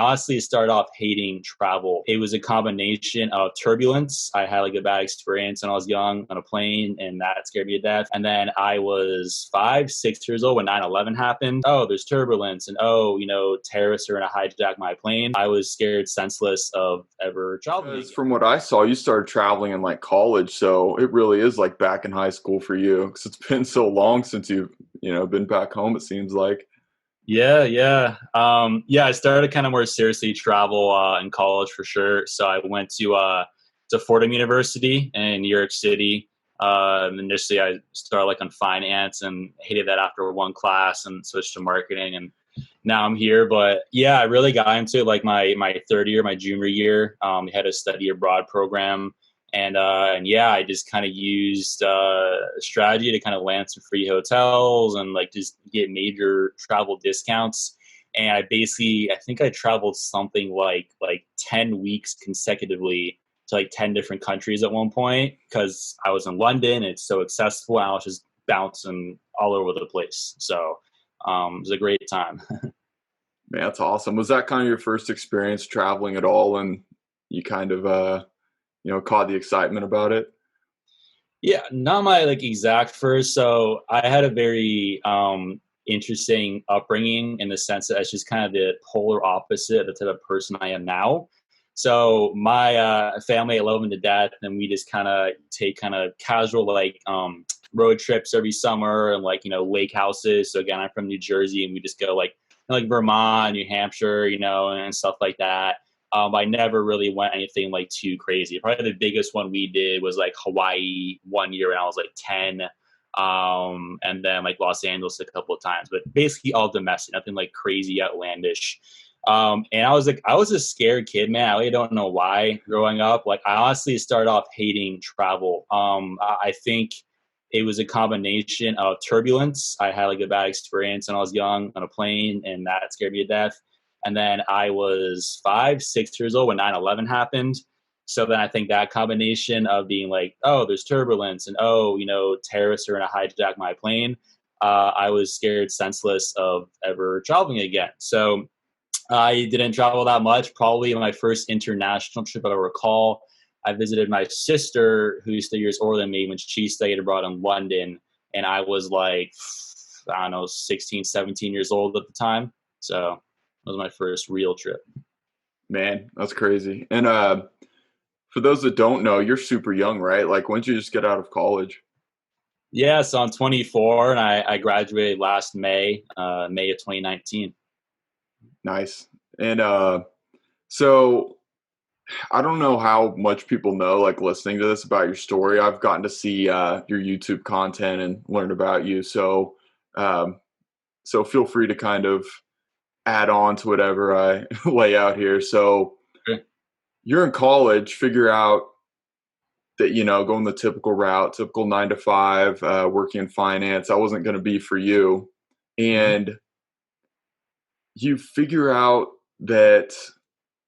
honestly started off hating travel. It was a combination of turbulence. I had like a bad experience when I was young on a plane, and that scared me to death. And then I was 5, 6 years old when 9/11 happened. Oh, there's turbulence, and oh, terrorists are going to hijack my plane. I was scared senseless of ever traveling Because again. from what I saw, you started traveling in like college, so it really is like back in high school for you. Because it's been so long since you've been back home. It seems like. Yeah, yeah. Yeah, I started kind of more seriously travel in college for sure. So I went to Fordham University in New York City. Initially, I started like on finance and hated that after one class and switched to marketing. And now I'm here. But yeah, I really got into it like my third year, my junior year. We had a study abroad program. And yeah, I just kind of used strategy to kind of land some free hotels and like just get major travel discounts. And I think I traveled something like 10 weeks consecutively to like 10 different countries at one point because I was in London. It's so accessible. And I was just bouncing all over the place. So it was a great time. Man, that's awesome. Was that kind of your first experience traveling at all, and you kind of caught the excitement about it? Yeah, not my like exact first. So I had a very interesting upbringing in the sense that it's just kind of the polar opposite of the type of person I am now. So my family, I love them to death, and we just kind of take kind of casual like road trips every summer and like lake houses. So again, I'm from New Jersey, and we just go like Vermont, New Hampshire, and stuff like that. I never really went anything like too crazy. Probably the biggest one we did was like Hawaii one year when I was like 10. And then like Los Angeles a couple of times, but basically all domestic, nothing like crazy outlandish. And I was a scared kid, man. I really don't know why growing up. Like I honestly started off hating travel. I think it was a combination of turbulence. I had like a bad experience when I was young on a plane, and that scared me to death. And then I was 5, 6 years old when 9/11 happened. So then I think that combination of being like, oh, there's turbulence, and oh, terrorists are going to hijack my plane. I was scared senseless of ever traveling again. So I didn't travel that much. Probably my first international trip I recall, I visited my sister, who's 3 years older than me, when she studied abroad in London. And I was like, I don't know, 16, 17 years old at the time. So that was my first real trip. Man, that's crazy. And for those that don't know, you're super young, right? Like, when did you just get out of college? Yeah, so I'm 24 and I graduated last May, May of 2019. Nice. And so I don't know how much people know, like listening to this about your story. I've gotten to see your YouTube content and learn about you. Um, so feel free to kind of add on to whatever I lay out here. So Okay. you're in college, figure out that, going the typical route, typical 9 to 5, working in finance, that wasn't going to be for you. Mhm. And you figure out that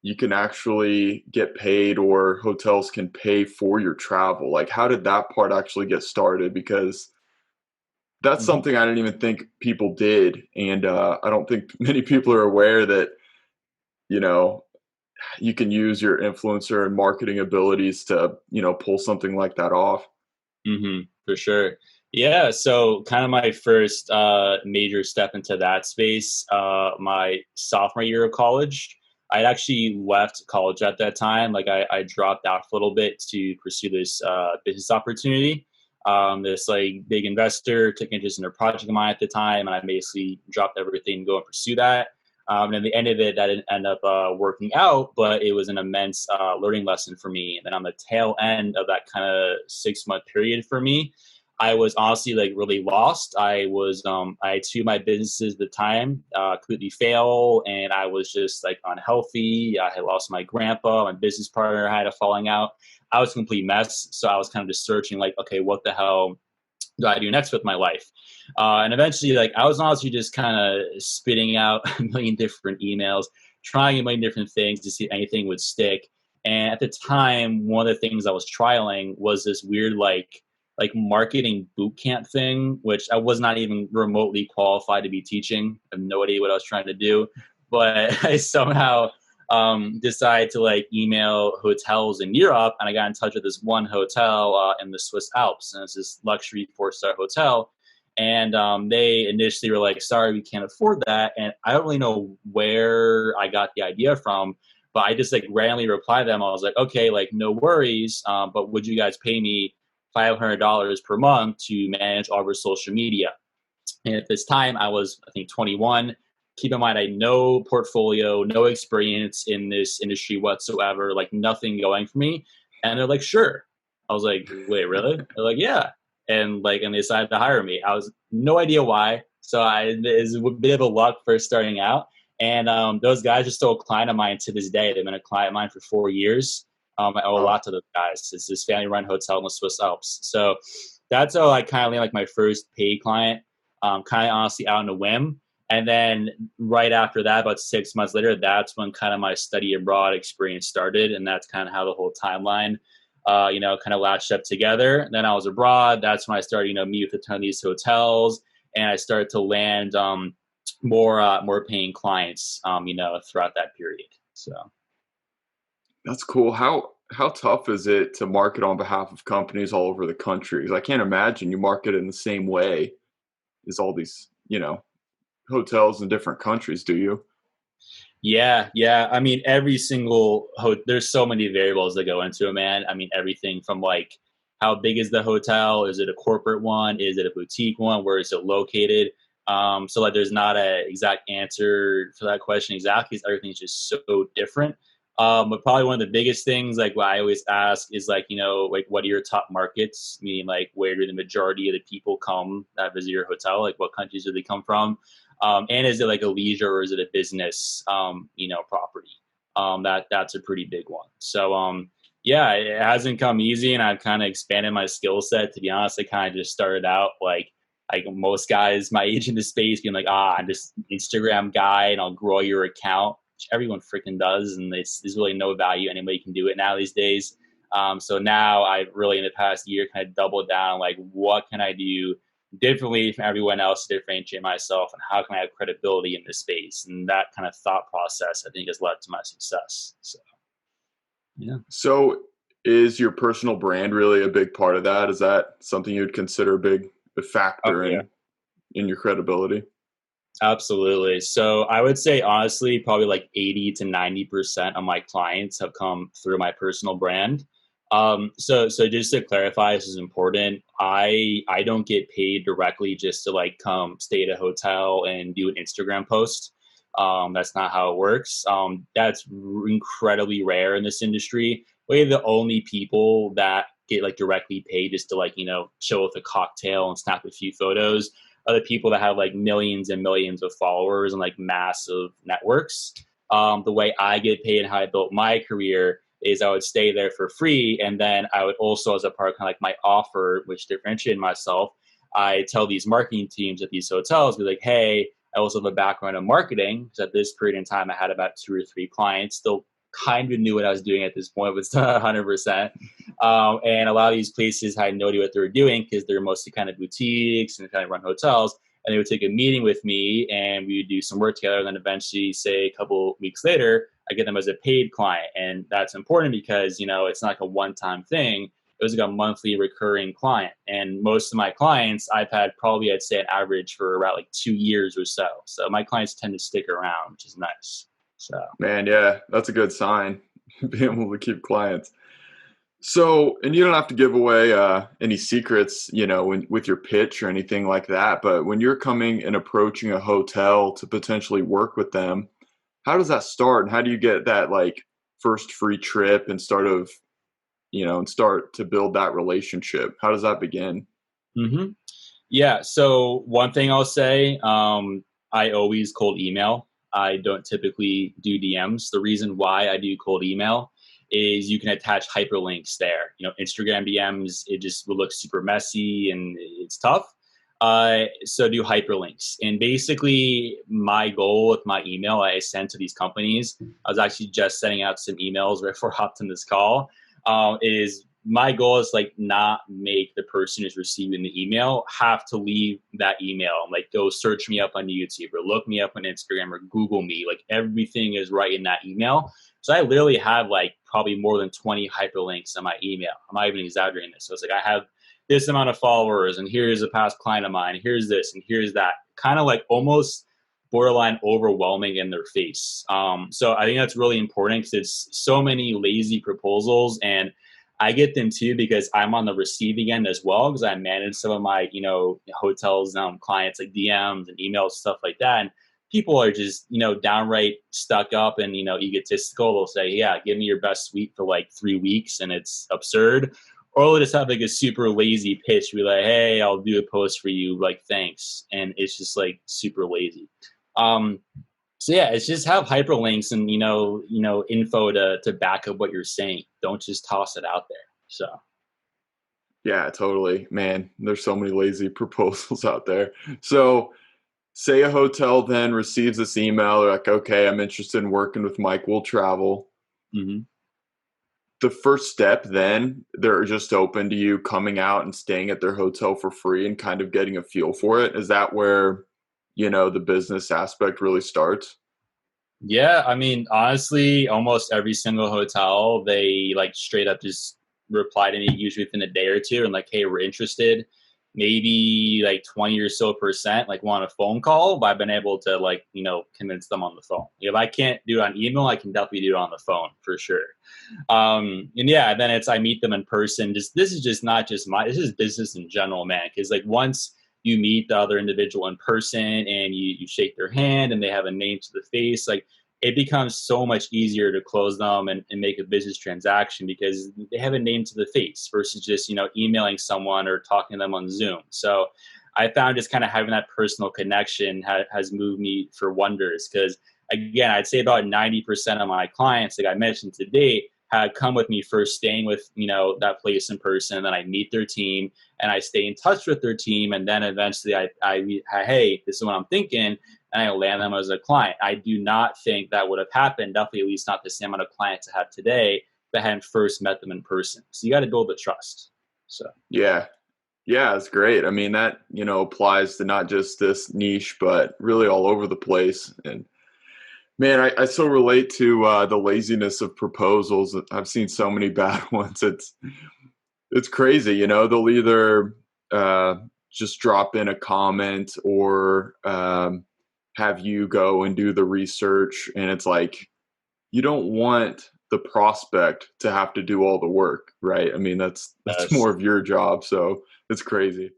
you can actually get paid, or hotels can pay for your travel. Like, how did that part actually get started? Because that's Mhm. something I didn't even think people did. And I don't think many people are aware that, you know, you can use your influencer and marketing abilities to, pull something like that off. For sure. Yeah. So, kind of my first major step into that space, my sophomore year of college. I actually left college at that time. Like, I dropped out for a little bit to pursue this business opportunity. This like big investor took interest in a project of mine at the time, and I basically dropped everything to go and pursue that. And at the end of it, that didn't end up working out, but it was an immense learning lesson for me. And then on the tail end of that kind of 6 month period for me, I was honestly like really lost. I had two of my businesses at the time completely fail, and I was just like unhealthy. I had lost my grandpa, my business partner had a falling out. I was a complete mess. So I was kind of just searching like, okay, what the hell do I do next with my life? And eventually, like I was honestly just kind of spitting out a million different emails, trying a million different things to see if anything would stick. And at the time, one of the things I was trialing was this weird like marketing boot camp thing, which I was not even remotely qualified to be teaching. I have no idea what I was trying to do, but I somehow decided to like email hotels in Europe, and I got in touch with this one hotel in the Swiss Alps, and it's this luxury 4-star hotel. And they initially were like, "Sorry, we can't afford that." And I don't really know where I got the idea from, but I just like randomly replied to them. I was like, "Okay, like no worries, but would you guys pay me $500 per month to manage all of our social media?" And at this time, I was, I think, 21. Keep in mind, I had no portfolio, no experience in this industry whatsoever, like nothing going for me. And they're like, sure. I was like, wait, really? They're like, yeah. And they decided to hire me. I was no idea why. So it's a bit of a luck for starting out. And those guys are still a client of mine to this day. They've been a client of mine for 4 years. I owe a Wow. lot to those guys. It's this family-run hotel in the Swiss Alps. So that's how I kind of landed like my first paid client, kind of honestly out on a whim. And then right after that, about 6 months later, that's when kind of my study abroad experience started. And that's kind of how the whole timeline, kind of latched up together. And then I was abroad. That's when I started, meet with a ton of these hotels, and I started to land more paying clients, throughout that period. So. That's cool. How tough is it to market on behalf of companies all over the country? 'Cause I can't imagine you market in the same way as all these, hotels in different countries, do you? Yeah, yeah. I mean, every single there's so many variables that go into it, man. I mean, everything from like how big is the hotel? Is it a corporate one? Is it a boutique one? Where is it located? So like, there's not a exact answer for that question exactly. 'Cause everything's just so different. But probably one of the biggest things, like what I always ask, is like, like what are your top markets? Meaning, like, where do the majority of the people come that visit your hotel? Like, what countries do they come from? And is it like a leisure or is it a business, property? That's a pretty big one. So, yeah, it hasn't come easy, and I've kind of expanded my skill set. To be honest, I kind of just started out like most guys my age in the space, being like, I'm just an Instagram guy, and I'll grow your account, which everyone freaking does, and there's really no value. Anybody can do it now these days. So now I've really, in the past year, kind of doubled down, like, what can I do differently from everyone else to differentiate myself, and how can I have credibility in this space? And that kind of thought process, I think, has led to my success. So, yeah. So is your personal brand really a big part of that? Is that something you'd consider a Oh, factor yeah. in your credibility? Absolutely. So I would say honestly, probably like 80 to 90% of my clients have come through my personal brand. So just to clarify, this is important. I don't get paid directly just to like come stay at a hotel and do an Instagram post. That's not how it works. That's incredibly rare in this industry. We're the only people that get like directly paid just to like, chill with a cocktail and snap a few photos. Other people that have like millions and millions of followers and like massive networks. The way I get paid and how I built my career is I would stay there for free, and then I would also, as a part of kind of like my offer, which differentiated myself, I tell these marketing teams at these hotels, be like, hey, I also have a background in marketing, because at this period in time I had about 2 or 3 clients. Still kind of knew what I was doing at this point, but still 100%. And a lot of these places had no idea what they were doing, because they're mostly kind of boutiques and kind of run hotels. And they would take a meeting with me, and we would do some work together. And then eventually, say a couple weeks later, I get them as a paid client. And that's important because, it's not like a one-time thing. It was like a monthly recurring client. And most of my clients I've had probably, I'd say, an average for about like 2 years or so. So my clients tend to stick around, which is nice. So. Man, yeah, that's a good sign. Being able to keep clients. So, and you don't have to give away any secrets, with your pitch or anything like that. But when you're coming and approaching a hotel to potentially work with them, how does that start? And how do you get that like first free trip and start to build that relationship? How does that begin? hmm Yeah. So one thing I'll say, I always cold email. I don't typically do DMs. The reason why I do cold email is you can attach hyperlinks there. Instagram DMs, it just will look super messy and it's tough. So do hyperlinks. And basically, my goal with my email I send to these companies, I was actually just sending out some emails before I hopped on this call, is my goal is like not make the person who's receiving the email have to leave that email and like go search me up on YouTube or look me up on Instagram or Google me. Like everything is right in that email. So I literally have like probably more than 20 hyperlinks in my email. I'm not even exaggerating this. So it's like I have this amount of followers, and here's a past client of mine, here's this, and here's that. Kind of like almost borderline overwhelming in their face. So I think that's really important because it's so many lazy proposals, and I get them too because I'm on the receiving end as well because I manage some of my, hotels clients like DMs and emails, stuff like that. And people are just, downright stuck up and, egotistical. They'll say, yeah, give me your best suite for like 3 weeks, and it's absurd. Or they'll just have like a super lazy pitch, be like, hey, I'll do a post for you, like, thanks. And it's just like super lazy. Um, so yeah, it's just have hyperlinks and info to back up what you're saying. Don't just toss it out there. So Yeah, totally. Man, there's so many lazy proposals out there. So say a hotel then receives this email, they're like, okay, I'm interested in working with MikeWilltravel. mhm. The first step then, they're just open to you coming out and staying at their hotel for free and kind of getting a feel for it. Is that where, the business aspect really starts? Yeah, I mean, honestly, almost every single hotel, they like straight up just reply to me usually within a day or two and like, hey, we're interested. Maybe like 20 or so percent like want a phone call, but I've been able to like, convince them on the phone. If I can't do it on email, I can definitely do it on the phone for sure. And yeah, then I meet them in person. Just this is just not just this is business in general, man. Because like once you meet the other individual in person and you shake their hand and they have a name to the face, like it becomes so much easier to close them and make a business transaction because they have a name to the face versus just emailing someone or talking to them on Zoom. So I found just kind of having that personal connection has moved me for wonders because again, I'd say about 90% of my clients, like I mentioned to date, had come with me first, staying with that place in person, and then I meet their team and I stay in touch with their team, and then eventually I hey, this is what I'm thinking, and I land them as a client. I do not think that would have happened, definitely at least not the same amount of clients I have today, if I hadn't first met them in person. So you got to build the trust. So Yeah. Yeah, it's great. I mean, that, applies to not just this niche, but really all over the place. And man, I so relate to the laziness of proposals. I've seen so many bad ones. It's crazy, They'll either uh, just drop in a comment or have you go and do the research, and it's like you don't want the prospect to have to do all the work, right? I mean, that's that's more of your job, so it's crazy.